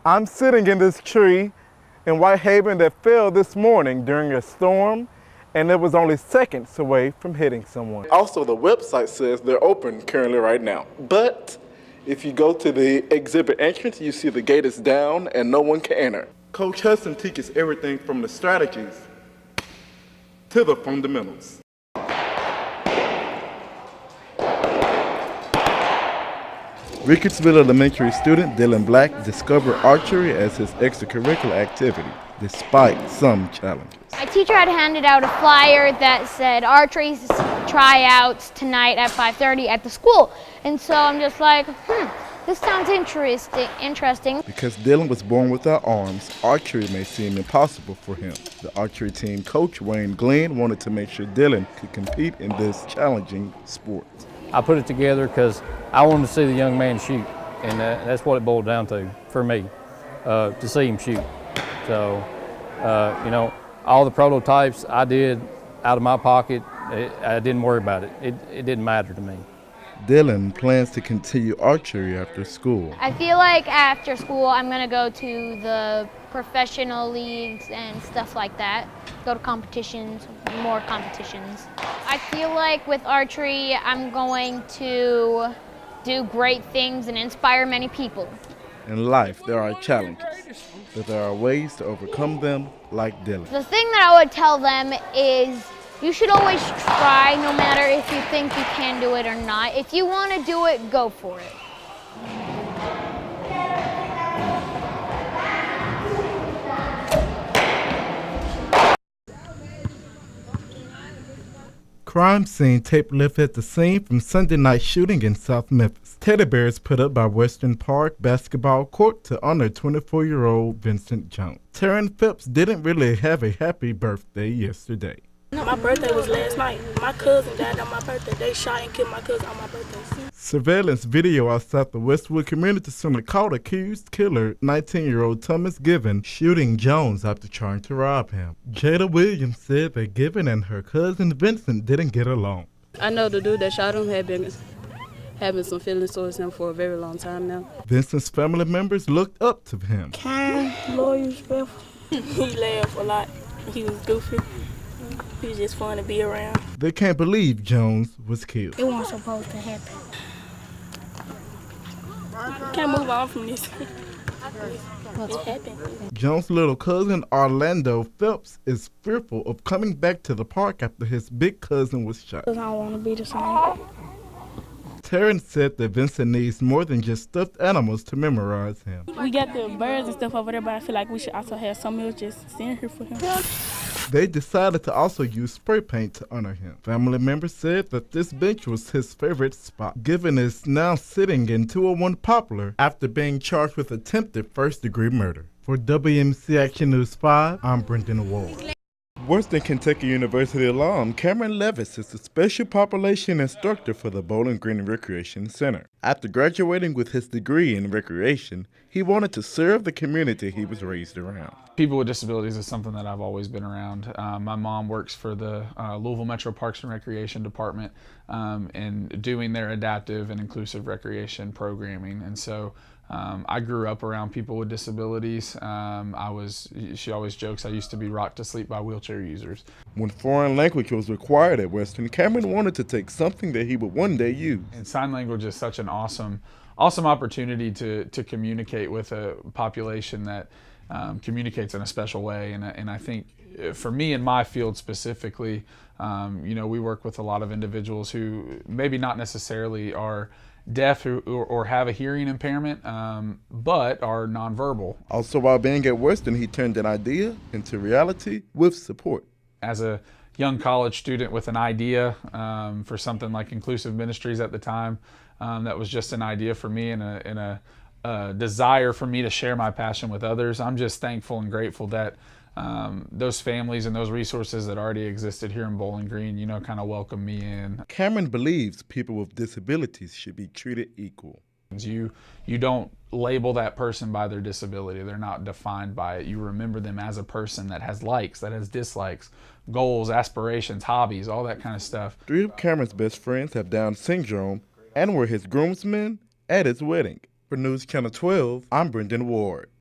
I'm sitting in this tree in Whitehaven that fell this morning during a storm, and it was only seconds away from hitting someone. Also, the website says they're open currently right now. But if you go to the exhibit entrance, you see the gate is down and no one can enter. Coach Hudson teaches everything from the strategies to the fundamentals. Rickettsville Elementary student Dylan Black discovered archery as his extracurricular activity, despite some challenges. My teacher had handed out a flyer that said archery tryouts tonight at 5:30 at the school. And so I'm just like, this sounds interesting. Because Dylan was born without arms, archery may seem impossible for him. The archery team coach, Wayne Glenn, wanted to make sure Dylan could compete in this challenging sport. I put it together because I wanted to see the young man shoot, and that's what it boiled down to for me, to see him shoot. So, all the prototypes I did out of my pocket, I didn't worry about it. It didn't matter to me. Dylan plans to continue archery after school. I feel like after school I'm going to go to the professional leagues and stuff like that, go to competitions, more competitions. I feel like with archery I'm going to do great things and inspire many people. In life, there are challenges, but there are ways to overcome them like Dylan. The thing that I would tell them is you should always try, no matter if you think you can do it or not. If you want to do it, go for it. Crime scene tape lifted at the scene from Sunday night shooting in South Memphis. Teddy bears put up by Western Park basketball court to honor 24-year-old Vincent Jones. Taryn Phipps didn't really have a happy birthday yesterday. My birthday was last night. My cousin died on my birthday. They shot and killed my cousin on my birthday. Surveillance video outside the Westwood Community Center caught accused killer 19-year-old Thomas Given shooting Jones after trying to rob him. Jada Williams said that Given and her cousin Vincent didn't get along. I know the dude that shot him had been having some feelings towards him for a very long time now. Vincent's family members looked up to him. Kind, loyal, respectful. He laughed a lot. He was goofy. He was just fun to be around. They can't believe Jones was killed. It wasn't supposed to happen. Can't move on from this. It happened. Jones' little cousin Orlando Phelps is fearful of coming back to the park after his big cousin was shot. I don't want to be the same. Taryn said that Vincent needs more than just stuffed animals to memorize him. We got the birds and stuff over there, but I feel like we should also have something else just sitting here for him. They decided to also use spray paint to honor him. Family members said that this bench was his favorite spot. Given is now sitting in 201 Poplar after being charged with attempted first-degree murder. For WMC Action News 5, I'm Brendan Ward. Western Kentucky University alum Cameron Levis is the special population instructor for the Bowling Green Recreation Center. After graduating with his degree in recreation, he wanted to serve the community he was raised around. People with disabilities is something that I've always been around. My mom works for the Louisville Metro Parks and Recreation Department and doing their adaptive and inclusive recreation programming. And so I grew up around people with disabilities. She always jokes I used to be rocked to sleep by wheelchair users. When foreign language was required at Western, Cameron wanted to take something that he would one day use. And sign language is such an awesome opportunity to communicate with a population that communicates in a special way. And I think for me in my field specifically, we work with a lot of individuals who maybe not necessarily are deaf or have a hearing impairment, but are nonverbal. Also, while being at Western, he turned an idea into reality with support. As a young college student with an idea for something like Inclusive Ministries at the time, that was just an idea for me and a desire for me to share my passion with others. I'm just thankful and grateful that those families and those resources that already existed here in Bowling Green, kind of welcomed me in. Cameron believes people with disabilities should be treated equal. You don't label that person by their disability. They're not defined by it. You remember them as a person that has likes, that has dislikes, goals, aspirations, hobbies, all that kind of stuff. 3 of Cameron's best friends have Down syndrome and were his groomsmen at his wedding. For News Channel 12, I'm Brendan Ward.